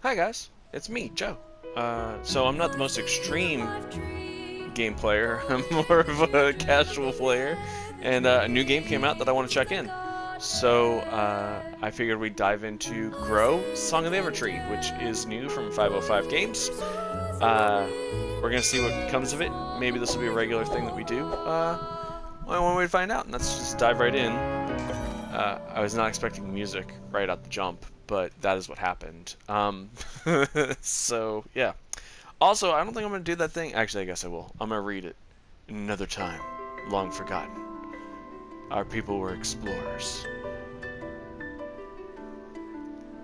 Hi guys, it's me, Joe. So I'm not the most extreme game player. I'm more of a casual player, and a new game came out that I want to check in. So I figured we'd dive into Grow Song of the Evertree, which is new from 505 Games. We're gonna see what comes of it. Maybe this will be a regular thing that we do. Well, one way to find out, and let's just dive right in. I was not expecting music right out the jump, but that is what happened. So yeah. Also, I don't think I'm gonna do that thing. Actually, I guess I will. I'm gonna read it. Another time, long forgotten. Our people were explorers,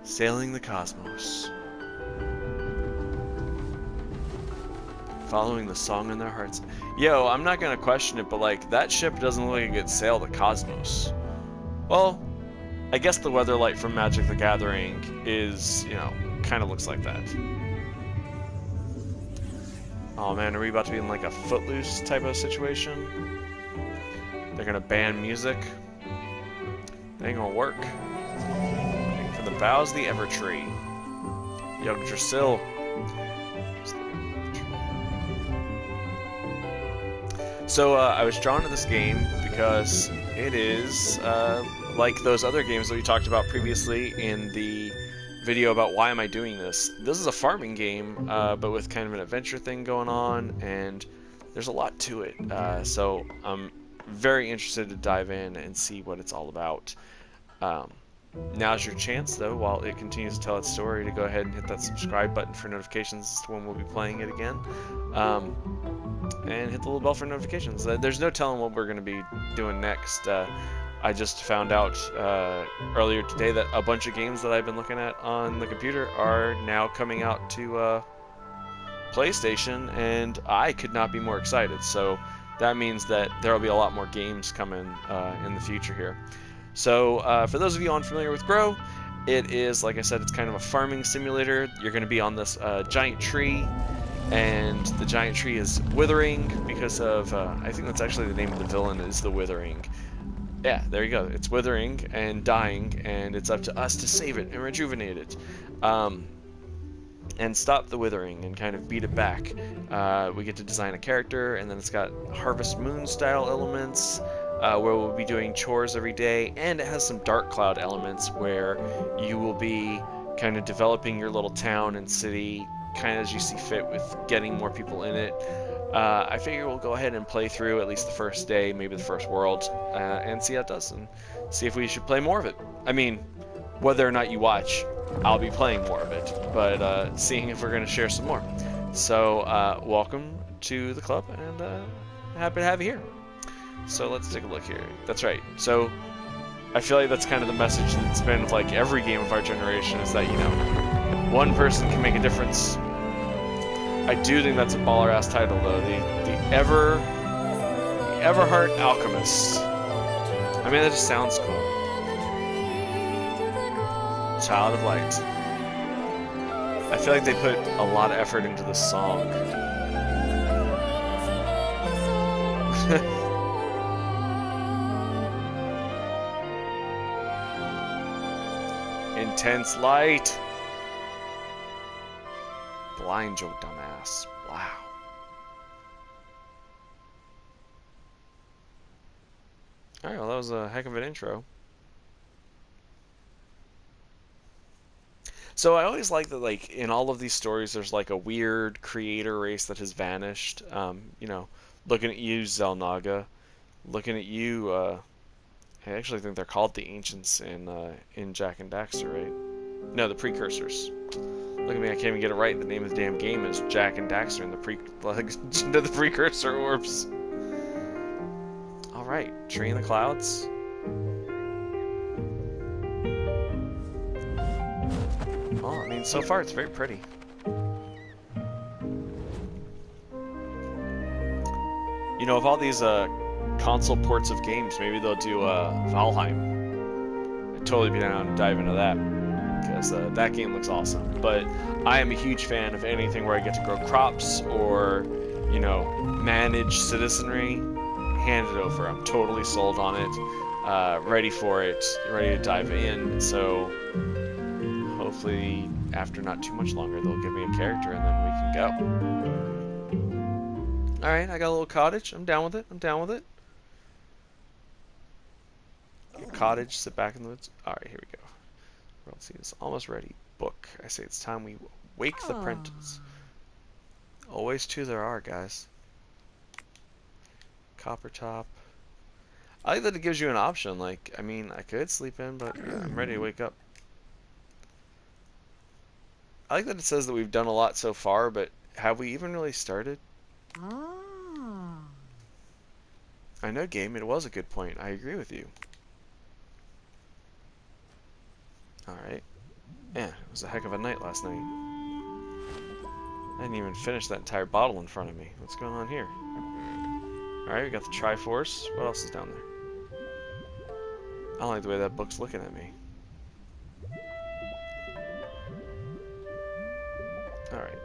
sailing the cosmos, following the song in their hearts. Yo, I'm not gonna question it, but like that ship doesn't look like it sailed the cosmos. Well, I guess the weatherlight from Magic the Gathering is, kind of looks like that. Oh man, are we about to be in like a Footloose type of situation? They're gonna ban music. That ain't gonna work. For the boughs of the Evertree. Yggdrasil. So I was drawn to this game because it is like those other games that we talked about previously in the video about why am I doing this. This is a farming game, but with kind of an adventure thing going on, and there's a lot to it. So I'm very interested to dive in and see what it's all about. Now's your chance, though, while it continues to tell its story, to go ahead and hit that subscribe button for notifications as to when we'll be playing it again. And hit the little bell for notifications. There's no telling what we're going to be doing next. I just found out earlier today that a bunch of games that I've been looking at on the computer are now coming out to PlayStation, and I could not be more excited. So that means that there will be a lot more games coming in the future here. So for those of you unfamiliar with Grow, it is, like I said, it's kind of a farming simulator. You're going to be on this giant tree, and the giant tree is withering because of, I think that's actually the name of the villain, is the Withering. Yeah, there you go. It's withering and dying, and it's up to us to save it and rejuvenate it. And stop the withering and kind of beat it back. We get to design a character, and then it's got Harvest Moon style elements, where we'll be doing chores every day, and it has some Dark Cloud elements where you will be kind of developing your little town and city kind of as you see fit with getting more people in it. I figure we'll go ahead and play through at least the first day, maybe the first world, and see how it does, and see if we should play more of it. I mean, whether or not you watch, I'll be playing more of it, but seeing if we're going to share some more. So, welcome to the club, and happy to have you here. So let's take a look here. That's right. So, I feel like that's kind of the message that's been with like every game of our generation, is that, one person can make a difference. I do think that's a baller-ass title, though. The Everheart Alchemist. I mean, that just sounds cool. Child of Light. I feel like they put a lot of effort into this song. Intense light. Blind joke, dumbass. Wow. Alright, well, that was a heck of an intro. So I always like that, like, in all of these stories, there's like a weird creator race that has vanished. Looking at you, Zelnaga. Looking at you, I actually think they're called the Ancients in Jack and Daxter, right? No, the Precursors. Look at me, I can't even get it right. The name of the damn game is Jack and Daxter and the Precursor Orbs. Alright, Tree in the Clouds. Well, I mean, so far it's very pretty. Of all these console ports of games, maybe they'll do Valheim. I'd totally be down to dive into that, because that game looks awesome. But I am a huge fan of anything where I get to grow crops or, manage citizenry. Hand it over. I'm totally sold on it. Ready for it. Ready to dive in. So hopefully after not too much longer, they'll give me a character, and then we can go. Alright, I got a little cottage. I'm down with it. I'm down with it. Cottage, sit back in the woods. Alright, here we go. World Seed is almost ready. Book. I say it's time we wake the prentice. Always two there are, guys. Copper top. I like that it gives you an option. Like, I mean, I could sleep in, but yeah, I'm ready to wake up. I like that it says that we've done a lot so far, but have we even really started? I know, game, it was a good point. I agree with you. Alright. Yeah, it was a heck of a night last night. I didn't even finish that entire bottle in front of me. What's going on here? Alright, we got the Triforce. What else is down there? I don't like the way that book's looking at me. Alright.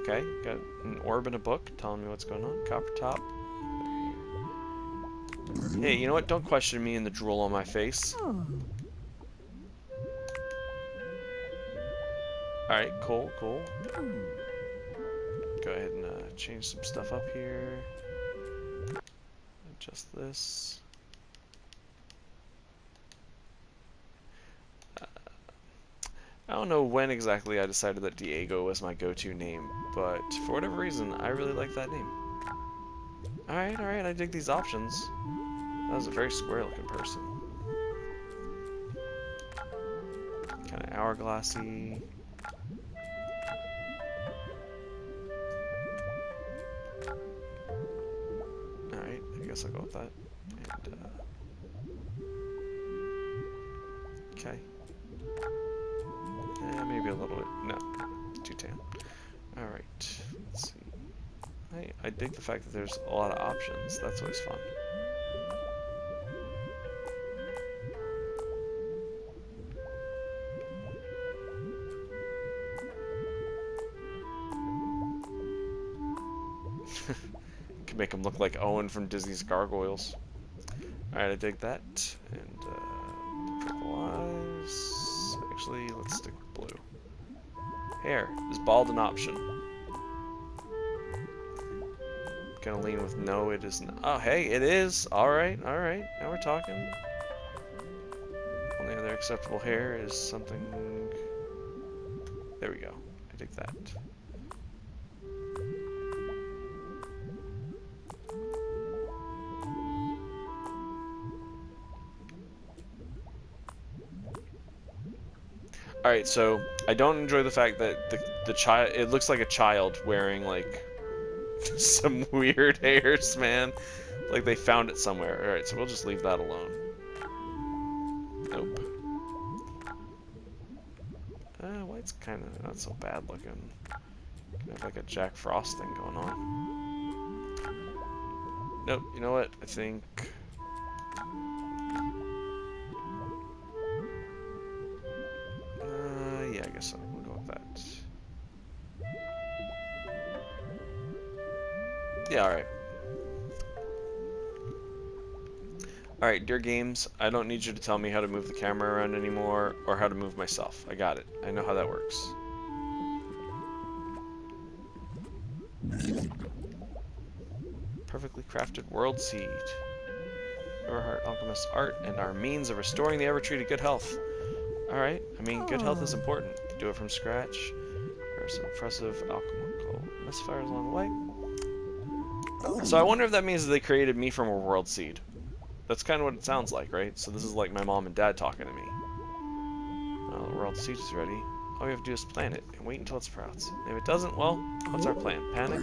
Okay, got an orb and a book telling me what's going on. Copper top. Hey, you know what? Don't question me and the drool on my face. Alright, cool, cool. Go ahead and change some stuff up here. Adjust this. I don't know when exactly I decided that Diego was my go-to name, but for whatever reason, I really like that name. Alright, alright, I dig these options. That was a very square-looking person. Kind of hourglassy. Alright, I guess I'll go with that. And, okay. Maybe a little bit. No, too tan. Alright, let's see. I dig the fact that there's a lot of options. That's always fun. Can make him look like Owen from Disney's Gargoyles. Alright, I dig that. And, purple eyes. Actually, let's stick with blue. Hair. Is bald an option? Gonna lean with no, it is not. Oh, hey, it is! Alright, alright. Now we're talking. Only other acceptable hair is something... There we go. I dig that. Alright, so I don't enjoy the fact that the child, it looks like a child wearing like some weird hairs, man. Like they found it somewhere. Alright, so we'll just leave that alone. Nope. White's kind of not so bad looking. Kind of like a Jack Frost thing going on. Nope, you know what? I think... yeah, I guess so. We'll go with that. Yeah, alright. Alright, dear games, I don't need you to tell me how to move the camera around anymore, or how to move myself. I got it. I know how that works. Perfectly crafted world seed. Everheart Alchemist's art and our means of restoring the Evertree to good health. Alright, I mean, good health is important. Do it from scratch. There are some impressive alchemical misfires along the way. So I wonder if that means that they created me from a world seed. That's kind of what it sounds like, right? So this is like my mom and dad talking to me. The world seed is ready. All we have to do is plant it and wait until it sprouts. And if it doesn't, well, what's our plan? Panic?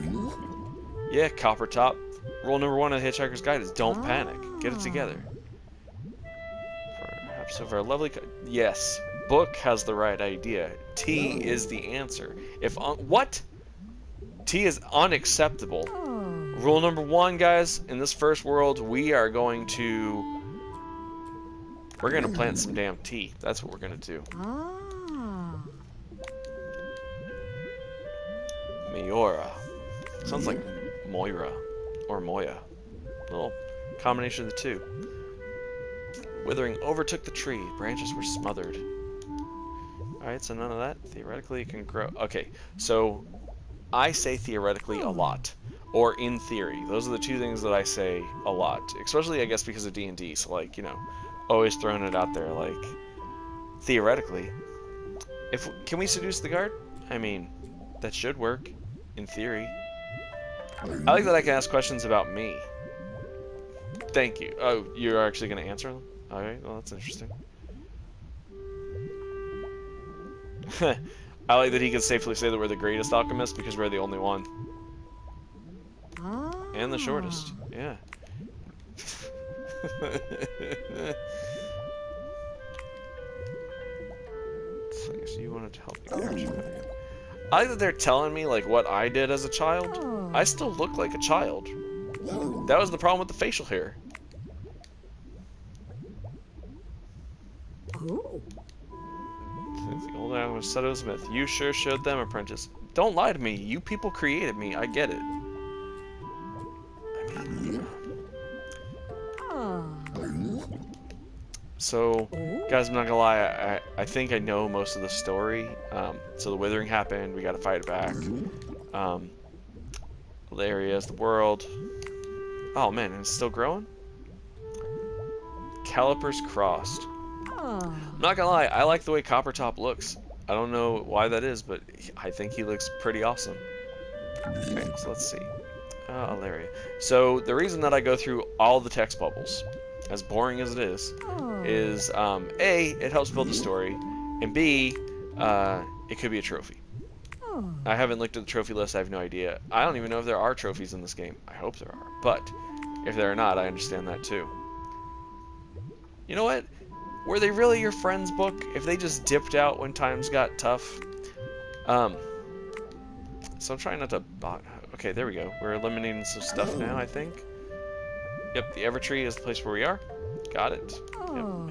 Yeah, Copper Top. Rule number 1 of the Hitchhiker's Guide is don't panic. Get it together. Perhaps over a lovely... Yes, book has the right idea. T is the answer. If... what? T is unacceptable. Rule number 1, guys, in this first world, we're going to plant some damn tea. That's what we're gonna do. Mayora. Sounds like Moira or Moya. A little combination of the two. Withering overtook the tree. Branches were smothered. Alright, so none of that. Theoretically, it can grow. Okay, so I say theoretically a lot. Or in theory. Those are the two things that I say a lot. Especially, I guess, because of D&D. So, like, you know, always throwing it out there. Like, theoretically. Can we seduce the guard? I mean, that should work. In theory. I like that I can ask questions about me. Thank you. Oh, you're actually going to answer them? Alright, well, that's interesting. I like that he can safely say that we're the greatest alchemists because we're the only one. And the shortest. Yeah. So you wanted to help me there. I like that they're telling me like what I did as a child. I still look like a child. That was the problem with the facial hair. The old man was said it was a myth. You sure showed them, apprentice. Don't lie to me. You people created me. I get it. So, guys, I'm not gonna lie. I think I know most of the story. So the withering happened. We got to fight it back. The areas, the world. Oh man, and it's still growing. Calipers crossed. I'm not gonna lie. I like the way Coppertop looks. I don't know why that is, but I think he looks pretty awesome. Okay, so let's see. Alaria. So the reason that I go through all the text bubbles, as boring as it is A, it helps build the story, and B, it could be a trophy. I haven't looked at the trophy list, I have no idea. I don't even know if there are trophies in this game. I hope there are, but if there are not, I understand that too. You know what? Were they really your friends, book? If they just dipped out when times got tough? So I'm trying not to... Okay, there we go. We're eliminating some stuff now, I think. Yep, the Evertree is the place where we are. Got it. Yep.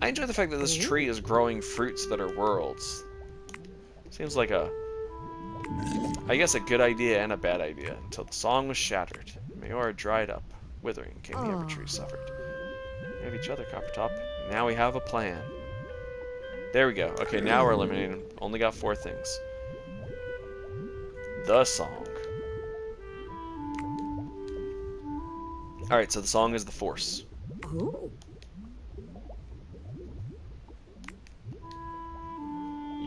I enjoy the fact that this tree is growing fruits that are worlds. Seems like I guess a good idea and a bad idea, until the song was shattered. Mayora dried up. Withering came the Evertree suffered. We have each other, Coppertop. Now we have a plan. There we go. Okay, now we're eliminating them. Only got 4 things. The song. Alright, so the song is the Force. You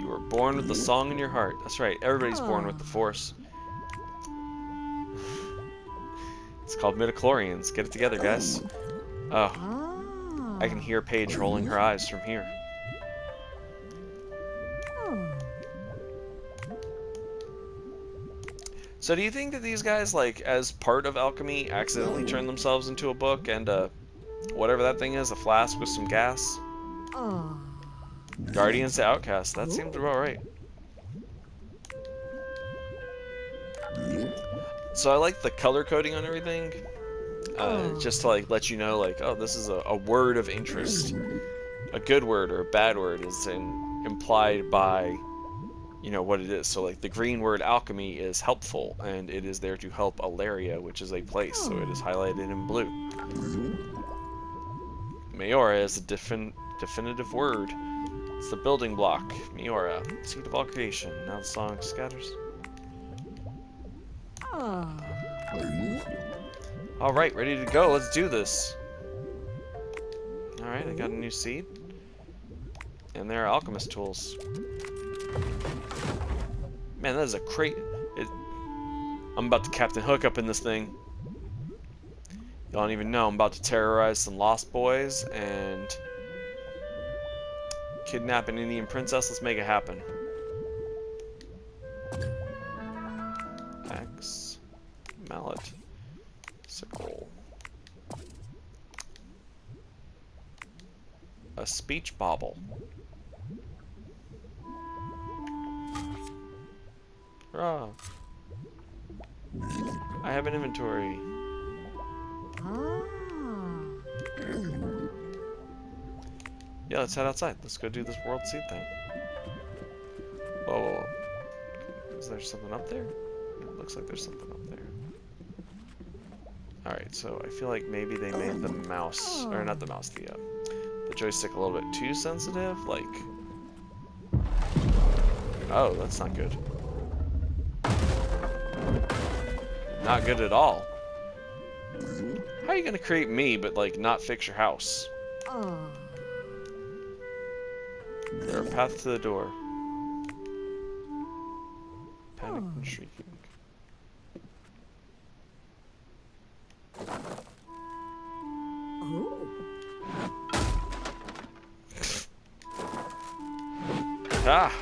were born with the song in your heart. That's right, everybody's born with the Force. It's called midichlorians. Get it together, guys. Oh. I can hear Paige rolling her eyes from here. So do you think that these guys, like, as part of alchemy, accidentally turned themselves into a book and, whatever that thing is, a flask with some gas? Guardians to Outcasts. That seems about right. So I like the color coding on everything. Just to, like, let you know, like, oh, this is a word of interest. A good word or a bad word is implied by... you know what it is. So like the green word alchemy is helpful, and it is there to help Alaria, which is a place, so it is highlighted in blue. Mayora is a definitive word. It's the building block. Mayora, seed of all creation. Now the song scatters. Alright, ready to go. Let's do this. Alright, I got a new seed. And there are alchemist tools. Man, that is a crate. I'm about to Captain Hook up in this thing. Y'all don't even know. I'm about to terrorize some Lost Boys and kidnap an Indian princess. Let's make it happen. Axe. Mallet. Sickle. A speech bauble. Hurrah. I have an inventory. Yeah, let's head outside. Let's go do this world seed thing. Whoa, whoa, whoa. Is there something up there? It looks like there's something up there. Alright, so I feel like maybe they made the mouse, or not the mouse, the joystick a little bit too sensitive, like... Oh, that's not good. Not good at all. How are you gonna create me, but, like, not fix your house? There are paths to the door. Panic and shrieking. Ah!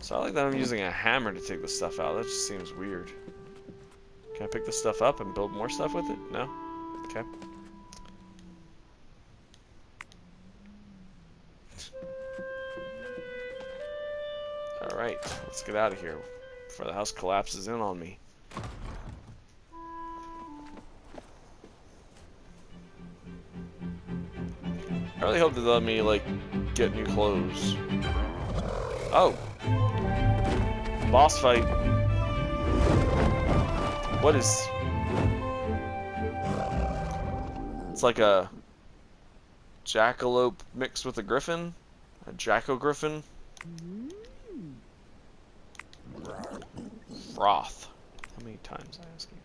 So I like that I'm using a hammer to take the stuff out. That just seems weird. Can I pick the stuff up and build more stuff with it? No? Okay. Alright, let's get out of here before the house collapses in on me. I really hope they let me, like, get new clothes. Oh! Boss fight. What is... It's like a jackalope mixed with a griffin? A jacko-griffin? Froth. How many times I ask you?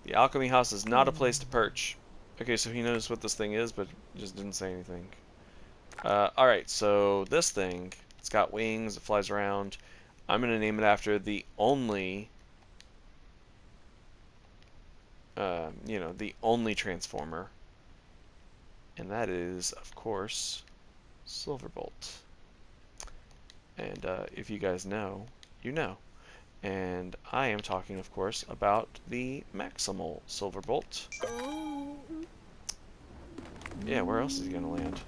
The alchemy house is not a place to perch. Okay, so he knows what this thing is, but just didn't say anything. Alright, so this thing, it's got wings, it flies around. I'm going to name it after the only, you know, the only Transformer. And that is, of course, Silverbolt. And if you guys know, you know. And I am talking, of course, about the Maximal Silverbolt. Yeah, where else is he going to land?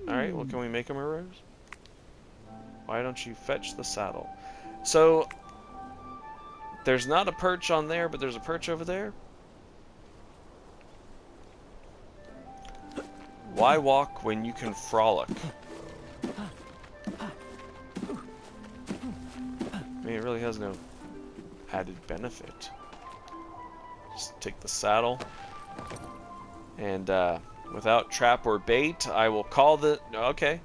Alright, well, can we make him a rose? Why don't you fetch the saddle? So, there's not a perch on there, but there's a perch over there. Why walk when you can frolic? I mean, it really has no added benefit. Just take the saddle. And, without trap or bait, I will call the... Okay.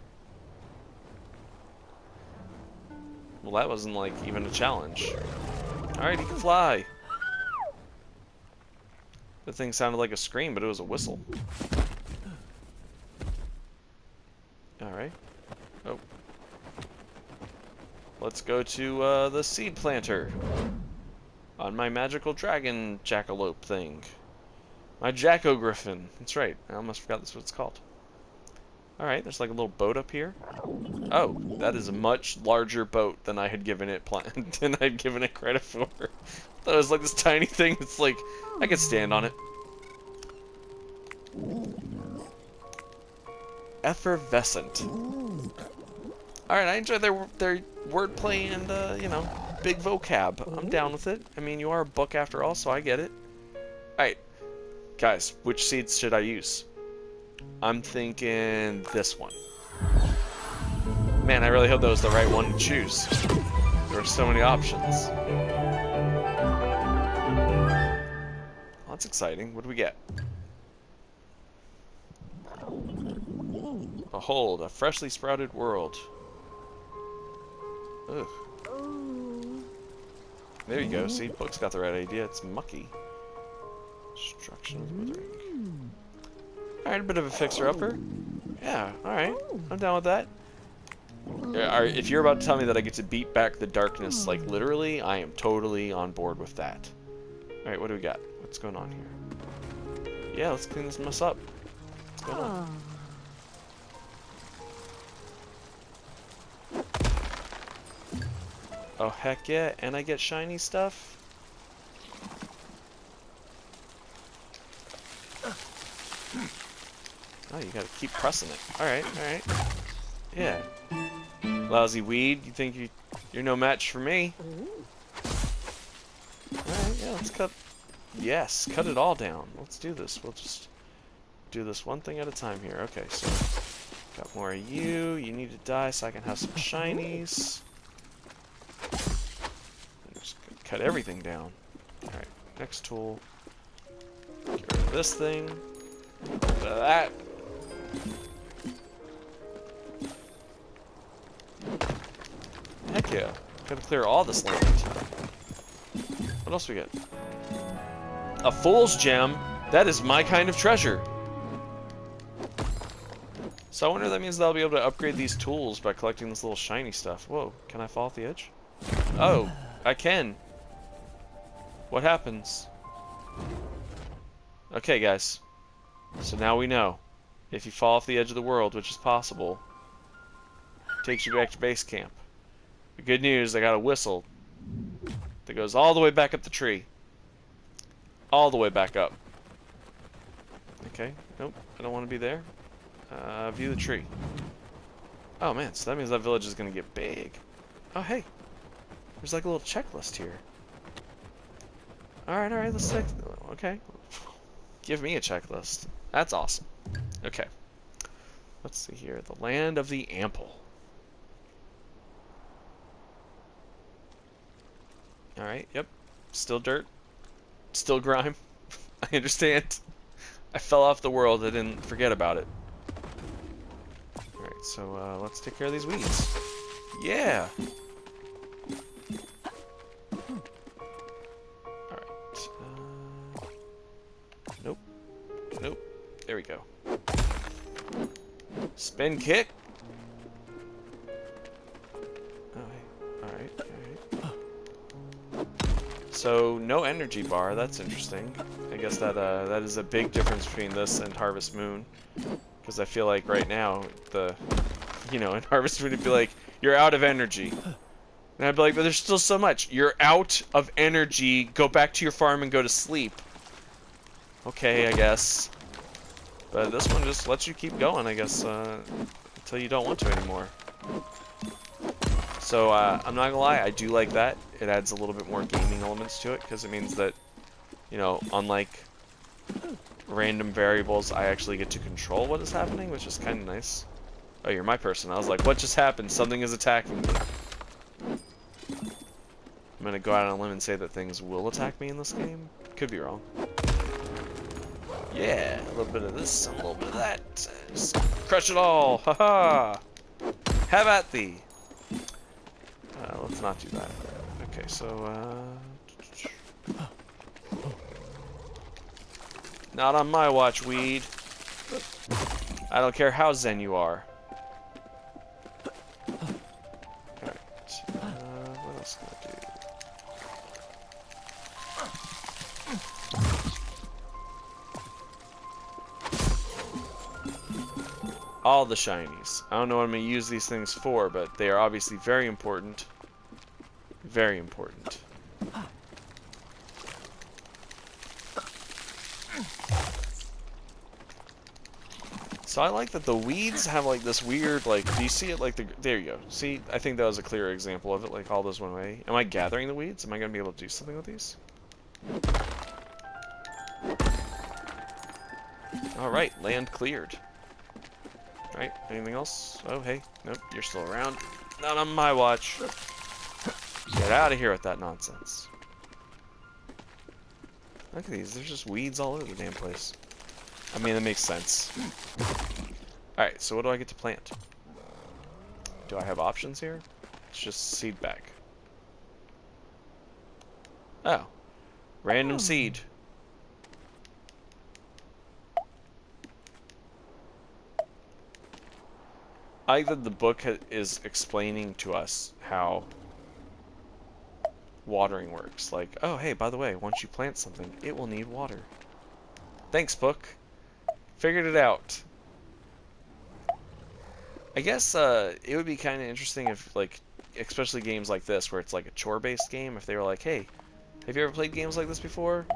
Well, that wasn't, like, even a challenge. Alright, he can fly. The thing sounded like a scream, but it was a whistle. Alright. Oh. Let's go to, the seed planter. On my magical dragon jackalope thing. My Jacko-Griffin. That's right. I almost forgot that's what it's called. Alright, there's like a little boat up here. Oh, that is a much larger boat than I had given it than I'd given it credit for. I thought it was like this tiny thing. It's like I could stand on it. Effervescent. Alright, I enjoy their wordplay and you know, big vocab. I'm down with it. I mean, you are a book after all, so I get it. Alright. Guys, which seeds should I use? I'm thinking this one. Man, I really hope that was the right one to choose. There were so many options. Well, that's exciting. What do we get? Behold, a freshly sprouted world. Ugh. There you go. See, Book's got the right idea. It's mucky. Destruction of withering. Alright, a bit of a fixer-upper. Yeah, alright. I'm down with that. If you're about to tell me that I get to beat back the darkness, like literally, I am totally on board with that. Alright, what do we got? What's going on here? Yeah, let's clean this mess up. What's going on? Oh, heck yeah, and I get shiny stuff? Oh, you gotta keep pressing it. Alright, alright. Yeah. Lousy weed, you think you're no match for me? Alright, yeah, let's cut Yes, cut it all down. Let's do this. We'll just do this one thing at a time here. Okay, so got more of you. You need to die so I can have some shinies. Just cut everything down. Alright, next tool. Get rid of this thing. Get rid of that. Heck yeah. Gotta clear all this land. What else we get? A fool's gem? That is my kind of treasure. So I wonder if that means that I'll be able to upgrade these tools by collecting this little shiny stuff. Whoa, can I fall off the edge? Oh, I can. What happens? Okay, guys. So now we know. If you fall off the edge of the world, which is possible, it takes you back to base camp. The good news, I got a whistle that goes all the way back up the tree. All the way back up. Okay, nope, I don't want to be there. View the tree. Oh man, so that means that village is going to get big. Oh hey, there's like a little checklist here. Alright, let's take... Okay. Give me a checklist. That's awesome. Okay. Let's see here. The land of the ample. Alright, yep. Still dirt. Still grime. I understand. I fell off the world. I didn't forget about it. Alright, so let's take care of these weeds. Yeah! Alright. Nope. Nope. There we go. Spin kick! Alright. So, no energy bar, that's interesting. I guess that that is a big difference between this and Harvest Moon. Because I feel like right now, in Harvest Moon it'd be like, you're out of energy. And I'd be like, but there's still so much. You're out of energy, go back to your farm and go to sleep. Okay, I guess. But this one just lets you keep going, I guess, until you don't want to anymore. So, I'm not gonna lie, I do like that. It adds a little bit more gaming elements to it, because it means that, unlike random variables, I actually get to control what is happening, which is kind of nice. Oh, you're my person. I was like, what just happened? Something is attacking me. I'm gonna go out on a limb and say that things will attack me in this game. Could be wrong. Yeah, a little bit of this, a little bit of that. Just crush it all. Haha! Have at thee! Let's not do that. Okay, so, not on my watch, weed. I don't care how zen you are. Alright, what else can I do? All the shinies. I don't know what I'm going to use these things for, but they are obviously very important. Very important. So I like that the weeds have like this weird, like, do you see it like there you go. See, I think that was a clear example of it, like all those went away. Am I gathering the weeds? Am I going to be able to do something with these? Alright, land cleared. Right, anything else? Oh, hey, nope, you're still around. Not on my watch. Get out of here with that nonsense. Look at these, there's just weeds all over the damn place. I mean, that makes sense. Alright, so what do I get to plant? Do I have options here? It's just seed bag. Oh. Random seed. I like that the book is explaining to us how watering works. Like, oh, hey, by the way, once you plant something, it will need water. Thanks, book. Figured it out. I guess it would be kind of interesting if, like, especially games like this, where it's like a chore-based game, if they were like, hey, have you ever played games like this before?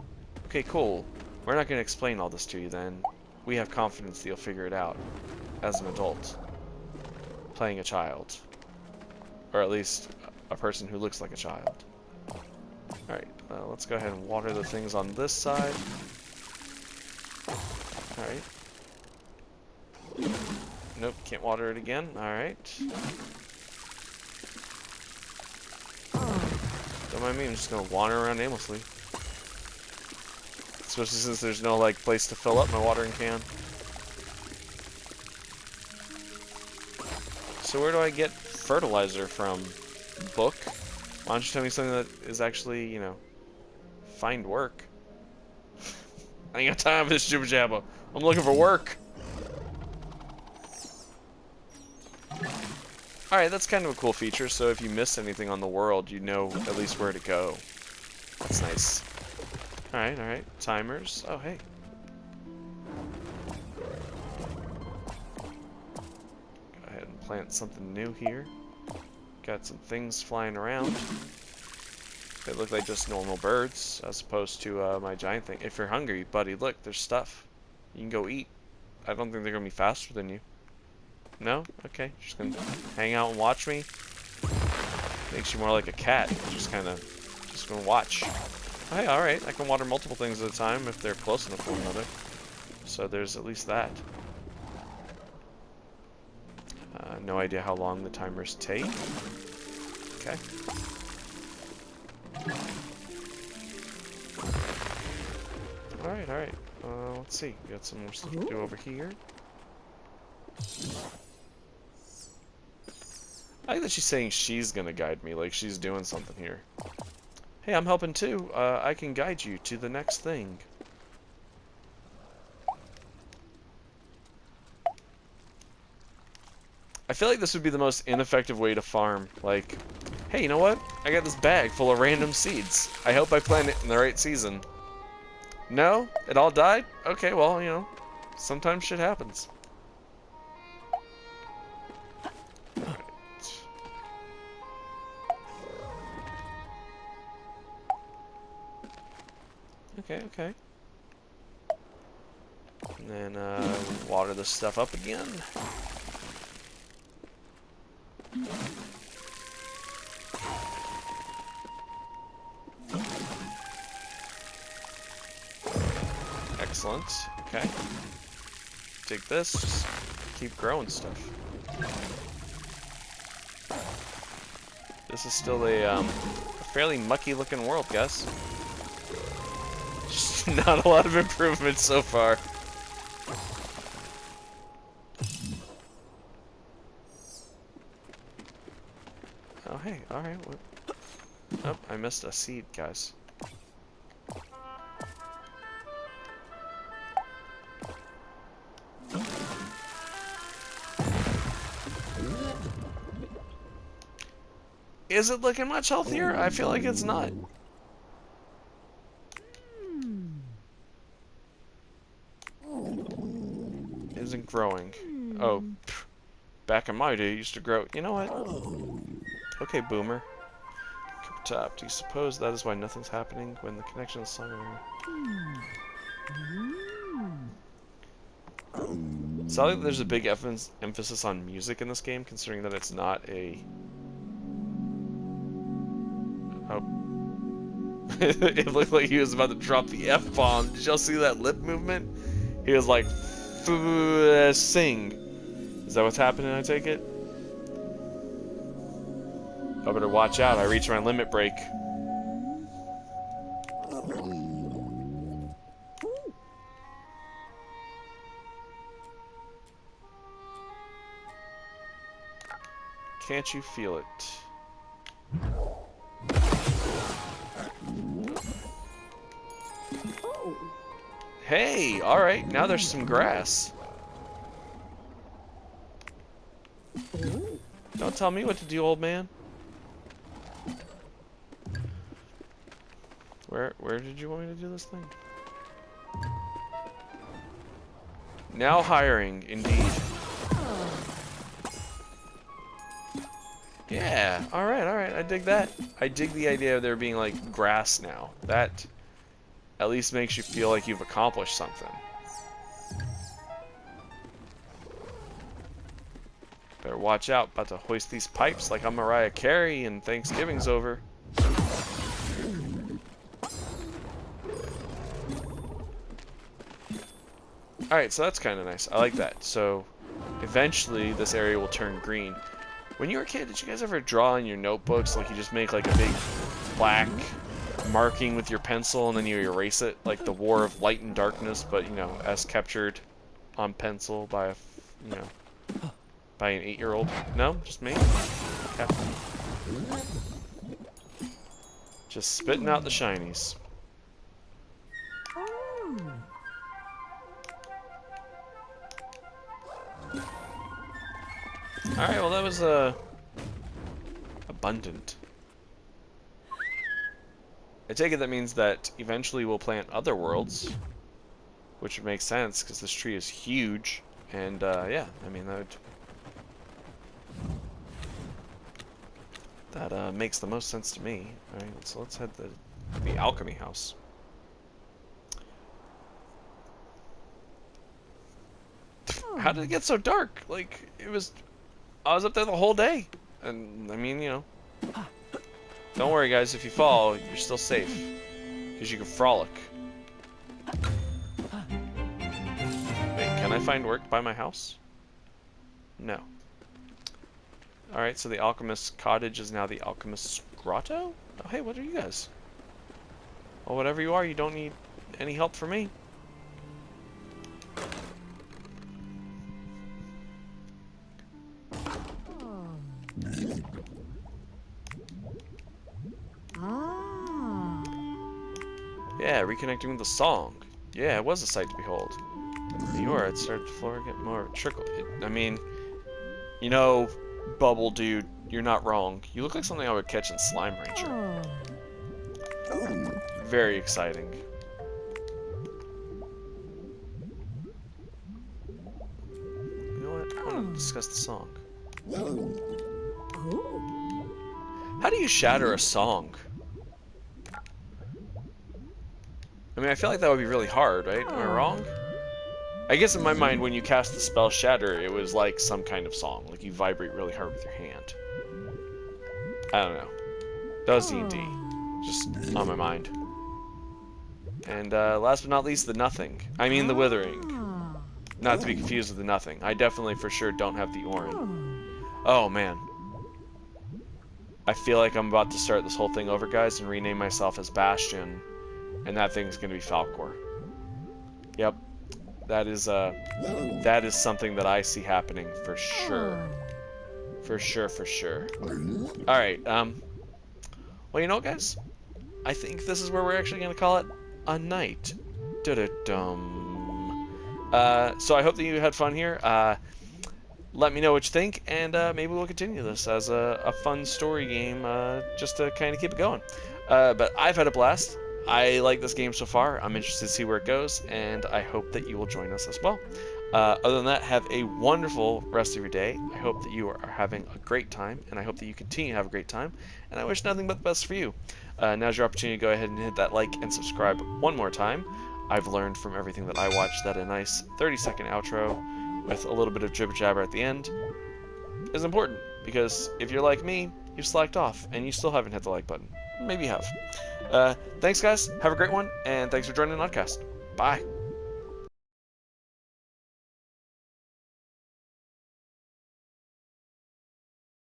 Okay, cool. We're not going to explain all this to you then. We have confidence that you'll figure it out as an adult. Playing a child. Or at least a person who looks like a child. Alright, let's go ahead and water the things on this side. Alright. Nope, can't water it again. Alright. Don't mind me, I'm just gonna wander around aimlessly. Especially since there's no, like, place to fill up my watering can. So where do I get fertilizer from? Book? Why don't you tell me something that is actually, you know, find work? I ain't got time for this jibber jabber. I'm looking for work. Alright, that's kind of a cool feature, so if you miss anything on the world, you know at least where to go. That's nice. Alright, alright. Timers. Oh, hey. Go ahead and plant something new here. Got some things flying around. They look like just normal birds, as opposed to my giant thing. If you're hungry, buddy, look, there's stuff. You can go eat. I don't think they're going to be faster than you. No? Okay. Just going to hang out and watch me. Makes you more like a cat. Just kind of, just going to watch. Oh, hey, alright. I can water multiple things at a time if they're close enough to one another. So there's at least that. No idea how long the timers take. Okay. Alright, alright. Let's see. Got some more stuff to do over here. I like that she's saying she's gonna guide me, like she's doing something here. Hey, I'm helping too. I can guide you to the next thing. I feel like this would be the most ineffective way to farm. Like, hey, you know what? I got this bag full of random seeds. I hope I plant it in the right season. No? It all died? Okay, well, you know, sometimes shit happens. Okay, okay. And then, water this stuff up again. Excellent. Okay. Take this. Just keep growing stuff. This is still a fairly mucky-looking world, guys. Just not a lot of improvement so far. Oh, hey. Alright. Oh, I missed a seed, guys. Is it looking much healthier? I feel like it's not. Isn't growing. Oh, back in my day, it used to grow. You know what? Okay, boomer. Up top. Do you suppose that is why nothing's happening when the connection is sung? So I think there's a big emphasis on music in this game, considering that it's not a... Oh. It looked like he was about to drop the F-bomb. Did y'all see that lip movement? He was like, sing. Is that what's happening, I take it? I better watch out, I reach my limit break. Can't you feel it? Hey, alright, now there's some grass. Don't tell me what to do, old man. Where did you want me to do this thing? Now hiring, indeed. Yeah, alright, I dig that. I dig the idea of there being, like, grass now. That at least makes you feel like you've accomplished something. Better watch out, about to hoist these pipes like I'm Mariah Carey and Thanksgiving's over. Alright, so that's kind of nice. I like that. So, eventually, this area will turn green. When you were a kid, did you guys ever draw in your notebooks, like you just make like a big black marking with your pencil and then you erase it? Like the War of Light and Darkness, but, you know, as captured on pencil by a, you know, by an 8-year-old? No? Just me? Okay. Just spitting out the shinies. Alright, well that was, abundant. I take it that means that eventually we'll plant other worlds, which would make sense, because this tree is huge, and, yeah, I mean, that makes the most sense to me. Alright, so let's head to the alchemy house. How did it get so dark? Like, I was up there the whole day. And, I mean, you know. Don't worry, guys. If you fall, you're still safe. Because you can frolic. Wait, can I find work by my house? No. Alright, so the alchemist's cottage is now the alchemist's grotto? Oh, hey, what are you guys? Well, whatever you are, you don't need any help from me. Yeah, reconnecting with the song. Yeah, it was a sight to behold. You are at started to floor, get more trickle. I mean, you know, Bubble Dude, you're not wrong. You look like something I would catch in Slime Rancher. Very exciting. You know what? I want to discuss the song. How do you shatter a song? I mean, I feel like that would be really hard, right? Am I wrong? I guess in my mind, when you cast the spell Shatter, it was like some kind of song. Like, you vibrate really hard with your hand. I don't know. That was D&D. Just on my mind. And last but not least, the Nothing. I mean the Withering. Not to be confused with the Nothing. I definitely, for sure, don't have the Orin. Oh, man. I feel like I'm about to start this whole thing over, guys, and rename myself as Bastion. And that thing's gonna be Falcor. Yep. That is something that I see happening for sure. For sure, for sure. Alright, well, you know what, guys? I think this is where we're actually gonna call it a night. Da-da-dum. So I hope that you had fun here. Let me know what you think, and maybe we'll continue this as a fun story game, just to kind of keep it going. But I've had a blast. I like this game so far. I'm interested to see where it goes, and I hope that you will join us as well. Other than that, have a wonderful rest of your day. I hope that you are having a great time, and I hope that you continue to have a great time, and I wish nothing but the best for you. Now's your opportunity to go ahead and hit that like and subscribe one more time. I've learned from everything that I watched that a nice 30-second outro with a little bit of jibber jabber at the end is important, because if you're like me, you've slacked off, and you still haven't hit the like button. Maybe you have. Thanks, guys. Have a great one, and thanks for joining Oddcast. Bye.